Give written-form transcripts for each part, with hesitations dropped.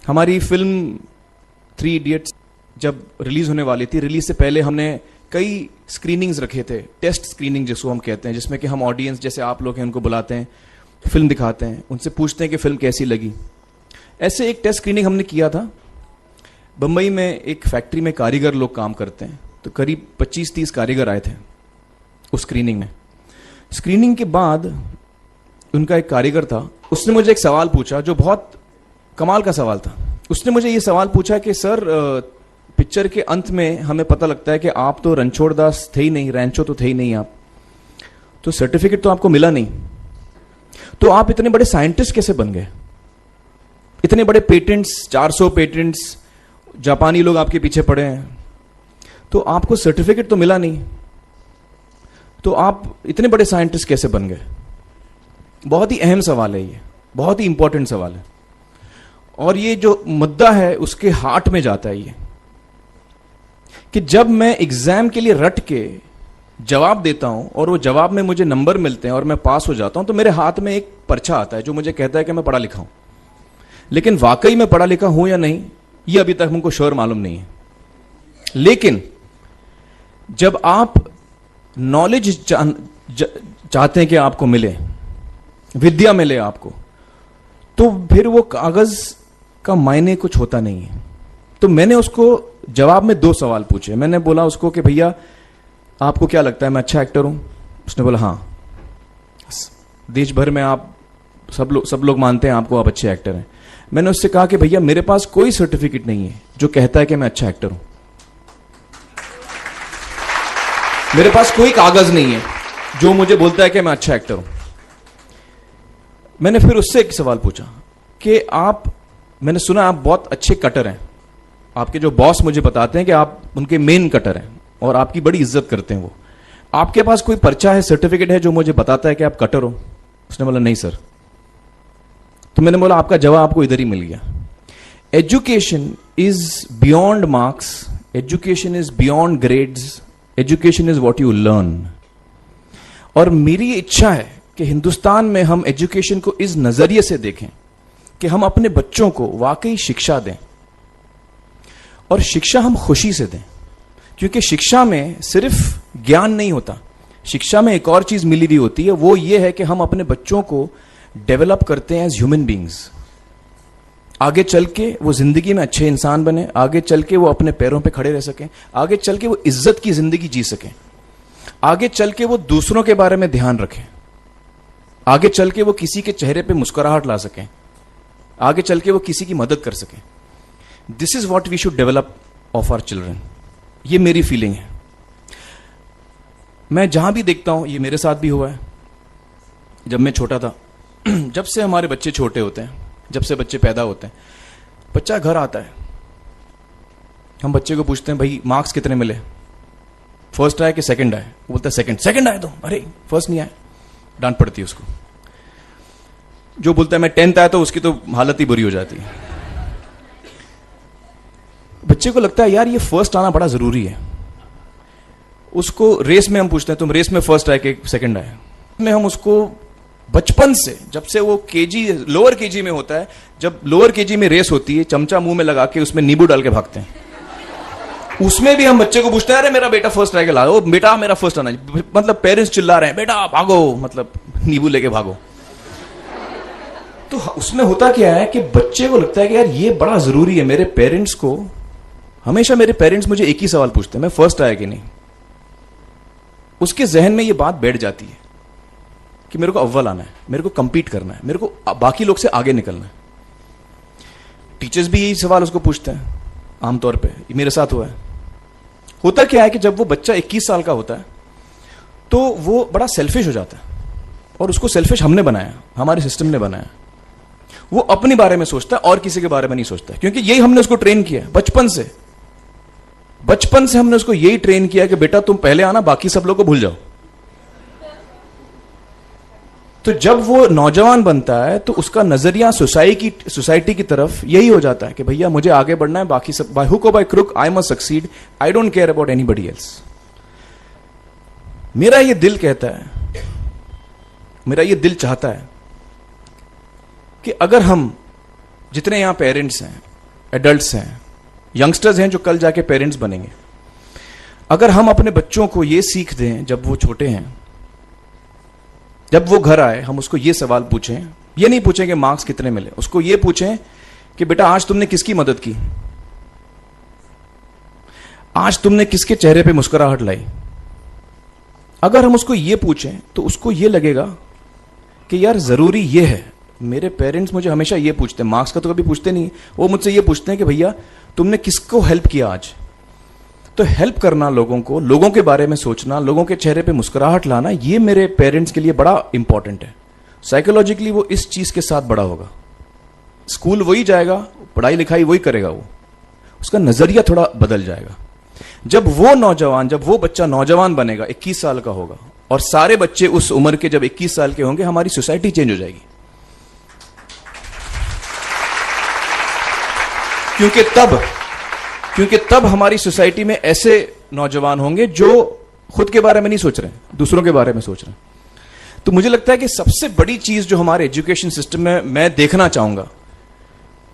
हमारी film 3 idiots जब release होने वाली थी, रिलीज से पहले हमने कई स्क्रीनिंग्स रखे थे, टेस्ट स्क्रीनिंग जिसको हम कहते हैं, जिसमें कि हम ऑडियंस जैसे आप लोग हैं उनको बुलाते हैं, फिल्म दिखाते हैं, उनसे पूछते हैं कि फिल्म कैसी लगी। ऐसे एक टेस्ट स्क्रीनिंग हमने किया था। बम्बई में एक फैक्ट्री में कारीगर लोग काम करते हैं, तो करीब 25-30 कारीगर आए थे उस स्क्रीनिंग में। स्क्रीनिंग के बाद उनका एक कारीगर था, उसने मुझे एक सवाल पूछा जो बहुत कमाल का सवाल था। उसने मुझे ये सवाल पूछा कि सर, पिक्चर के अंत में हमें पता लगता है कि आप तो रणछोड़ दास थे ही नहीं, रैंचो तो थे ही नहीं आप, तो सर्टिफिकेट तो आपको मिला नहीं, तो आप इतने बड़े साइंटिस्ट कैसे बन गए? इतने बड़े पेटेंट्स, 400 पेटेंट्स, जापानी लोग आपके पीछे पड़े हैं, तो आपको सर्टिफिकेट तो मिला नहीं, तो आप इतने बड़े साइंटिस्ट कैसे बन गए? बहुत ही अहम सवाल है ये, बहुत ही इंपॉर्टेंट सवाल है, और ये जो मुद्दा है उसके हार्ट में जाता है ये, कि जब मैं एग्जाम के लिए रट के जवाब देता हूं और वो जवाब में मुझे नंबर मिलते हैं और मैं पास हो जाता हूं, तो मेरे हाथ में एक पर्चा आता है जो मुझे कहता है कि मैं पढ़ा लिखा हूं। लेकिन वाकई मैं पढ़ा लिखा हूं या नहीं, ये अभी तक हमको श्योर मालूम नहीं है। लेकिन जब आप नॉलेज चाहते हैं कि आपको मिले, विद्या मिले आपको, तो फिर वो कागज का मायने कुछ होता नहीं है। तो मैंने उसको जवाब में 2 सवाल पूछे। मैंने बोला उसको कि भैया आपको क्या लगता है मैं अच्छा एक्टर हूं? उसने बोला हाँ, देश भर में आप सब लोग मानते हैं आपको, आप अच्छे एक्टर हैं। मैंने उससे कहा कि भैया मेरे पास कोई सर्टिफिकेट नहीं है जो कहता है कि मैं अच्छा एक्टर हूं, मेरे पास कोई कागज नहीं है जो मुझे बोलता है कि मैं अच्छा एक्टर हूं। मैंने फिर उससे एक सवाल पूछा कि मैंने सुना आप बहुत अच्छे कटर हैं, आपके जो बॉस मुझे बताते हैं कि आप उनके मेन कटर हैं और आपकी बड़ी इज्जत करते हैं वो, आपके पास कोई पर्चा है, सर्टिफिकेट है जो मुझे बताता है कि आप कटर हो? उसने बोला नहीं सर। तो मैंने बोला आपका जवाब आपको इधर ही मिल गया। Education is beyond marks, education is beyond grades, education is what you learn. और मेरी इच्छा है कि हिंदुस्तान में हम एजुकेशन को इस नजरिए से देखें कि हम अपने बच्चों को वाकई शिक्षा दें, और शिक्षा हम खुशी से दें, क्योंकि शिक्षा में सिर्फ ज्ञान नहीं होता, शिक्षा में एक और चीज मिली हुई होती है, वो ये है कि हम अपने बच्चों को डेवलप करते हैं एज ह्यूमन बींग्स। आगे चल के वो जिंदगी में अच्छे इंसान बने, आगे चल के वो अपने पैरों पे खड़े रह सकें, आगे चल के वो इज्जत की जिंदगी जी सकें, आगे चल के वो दूसरों के बारे में ध्यान रखें, आगे चल के वो किसी के चेहरे पे मुस्कुराहट ला सकें, आगे चल के वो किसी की मदद कर सकें। This is what we should develop of our children. ये मेरी फीलिंग है। मैं जहां भी देखता हूं, ये मेरे साथ भी हुआ है जब मैं छोटा था। जब से हमारे बच्चे छोटे होते हैं, जब से बच्चे पैदा होते हैं, बच्चा घर आता है, हम बच्चे को पूछते हैं भाई मार्क्स कितने मिले, फर्स्ट आए कि सेकंड आए? वो बोलता है सेकंड। सेकंड आए तो अरे फर्स्ट नहीं आए, डांट पड़ती है उसको। जो बोलता है मैं 10th आया तो उसकी तो हालत ही बुरी हो जाती है। बच्चे को लगता है यार ये फर्स्ट आना बड़ा जरूरी है। उसको रेस में हम पूछते हैं तुम रेस में फर्स्ट आए कि सेकंड आए? में हम उसको बचपन से, जब से वो लोअर केजी में होता है, जब लोअर केजी में रेस होती है, चमचा मुंह में लगा के उसमें नींबू डाल के भागते हैं, उसमें भी हम बच्चे को पूछते हैं अरे मेरा बेटा फर्स्ट आएगा, ला, ओ बेटा मेरा फर्स्ट आना, मतलब पेरेंट्स चिल्ला रहे हैं बेटा भागो, मतलब नींबू लेके भागो। तो उसमें होता क्या है कि बच्चे को लगता है कि यार ये बड़ा जरूरी है। मेरे पेरेंट्स को हमेशा, मेरे पेरेंट्स मुझे एक ही सवाल पूछते हैं, मैं फर्स्ट आया कि नहीं? उसके जहन में ये बात बैठ जाती है कि मेरे को अव्वल आना है, मेरे को कंपीट करना है, मेरे को बाकी लोग से आगे निकलना है। टीचर्स भी यही सवाल उसको पूछते हैं आमतौर पे, मेरे साथ हुआ है। होता क्या है कि जब वो बच्चा 21 साल का होता है तो वो बड़ा सेल्फिश हो जाता है, और उसको सेल्फिश हमने बनाया, हमारे सिस्टम ने बनाया। वो अपने बारे में सोचता है और किसी के बारे में नहीं सोचता, क्योंकि यही हमने उसको ट्रेन किया बचपन से। बचपन से हमने उसको यही ट्रेन किया कि बेटा तुम पहले आना, बाकी सब लोग को भूल जाओ। तो जब वो नौजवान बनता है तो उसका नजरिया सोसाइटी की तरफ यही हो जाता है कि भैया मुझे आगे बढ़ना है, बाकी सब बाय हुक और by crook I must succeed, I don't care about anybody else. मेरा ये दिल कहता है, मेरा ये दिल चाहता है कि अगर हम जितने यहां पेरेंट्स हैं एडल्ट्स हैं, यंगस्टर्स हैं जो कल जाके पेरेंट्स बनेंगे। अगर हम अपने बच्चों को ये सीख दें जब वो छोटे हैं, जब वो घर आए हम उसको ये सवाल पूछें, ये नहीं पूछें कि मार्क्स कितने मिले, उसको ये पूछें कि बेटा आज तुमने किसकी मदद की, आज तुमने किसके चेहरे पे मुस्कुराहट लाई। अगर हम उसको ये पूछें तो उसको ये लगेगा कि यार जरूरी ये है, मेरे पेरेंट्स मुझे हमेशा ये पूछते हैं, मार्क्स का तो कभी पूछते नहीं, वो मुझसे ये पूछते हैं कि भैया तुमने किसको हेल्प किया आज। तो हेल्प करना लोगों को, लोगों के बारे में सोचना, लोगों के चेहरे पे मुस्कुराहट लाना, ये मेरे पेरेंट्स के लिए बड़ा इंपॉर्टेंट है। साइकोलॉजिकली वो इस चीज के साथ बड़ा होगा, स्कूल वही जाएगा, पढ़ाई लिखाई वही करेगा, वो उसका नजरिया थोड़ा बदल जाएगा। जब वो बच्चा नौजवान बनेगा, 21 साल का होगा, और सारे बच्चे उस उम्र के जब 21 साल के होंगे, हमारी सोसाइटी चेंज हो जाएगी। क्योंकि तब हमारी सोसाइटी में ऐसे नौजवान होंगे जो खुद के बारे में नहीं सोच रहे हैं, दूसरों के बारे में सोच रहे हैं। तो मुझे लगता है कि सबसे बड़ी चीज जो हमारे एजुकेशन सिस्टम में मैं देखना चाहूंगा,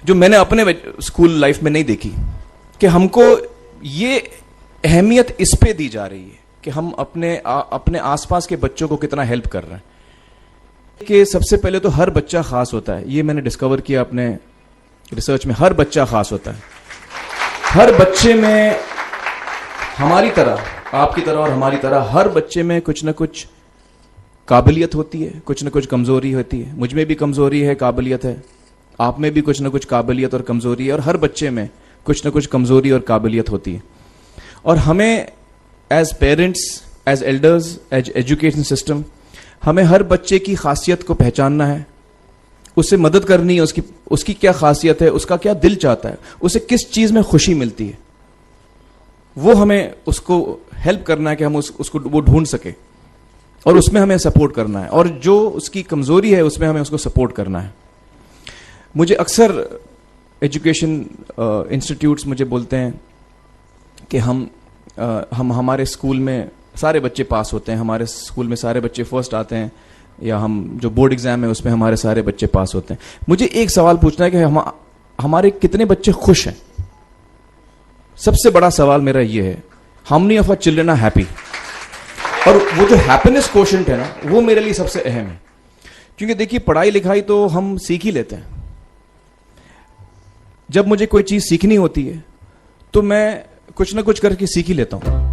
जो मैंने अपने स्कूल लाइफ में नहीं देखी, कि हमको ये अहमियत इस पे दी जा रही है कि हम अपने आसपास के बच्चों को कितना हेल्प कर रहे हैं। कि सबसे पहले तो हर बच्चा खास होता है, ये मैंने डिस्कवर किया अपने रिसर्च में। हर बच्चा खास होता है, हर बच्चे में हमारी तरह, आपकी तरह और हमारी तरह, हर बच्चे में कुछ ना कुछ काबिलियत होती है, कुछ ना कुछ कमजोरी होती है। मुझ में भी कमजोरी है, काबिलियत है, आप में भी कुछ ना कुछ काबिलियत और कमजोरी है, और हर बच्चे में कुछ ना कुछ कमजोरी और काबिलियत होती है। और हमें as parents, as elders, as education system, हमें हर बच्चे की खासियत को पहचानना है, उससे मदद करनी है, उसकी क्या खासियत है, उसका क्या दिल चाहता है, उसे किस चीज में खुशी मिलती है, वो हमें उसको हेल्प करना है कि हम उसको वो ढूंढ सके, और उसमें हमें सपोर्ट करना है, और जो उसकी कमजोरी है उसमें हमें उसको सपोर्ट करना है। मुझे अक्सर एजुकेशन इंस्टीट्यूट्स मुझे बोलते हैं कि हम हमारे स्कूल में सारे बच्चे पास होते हैं, हमारे स्कूल में सारे बच्चे फर्स्ट आते हैं, या हम जो बोर्ड एग्जाम है उसमें हमारे सारे बच्चे पास होते हैं। मुझे एक सवाल पूछना है कि हमारे कितने बच्चे खुश हैं। सबसे बड़ा सवाल मेरा ये है, how many of our children are happy. और वो जो हैप्पीनेस क्वोशेंट है ना, वो मेरे लिए सबसे अहम है। क्योंकि देखिए, पढ़ाई लिखाई तो हम सीख ही लेते हैं। जब मुझे कोई चीज सीखनी होती है तो मैं कुछ ना कुछ करके सीख ही लेता हूं।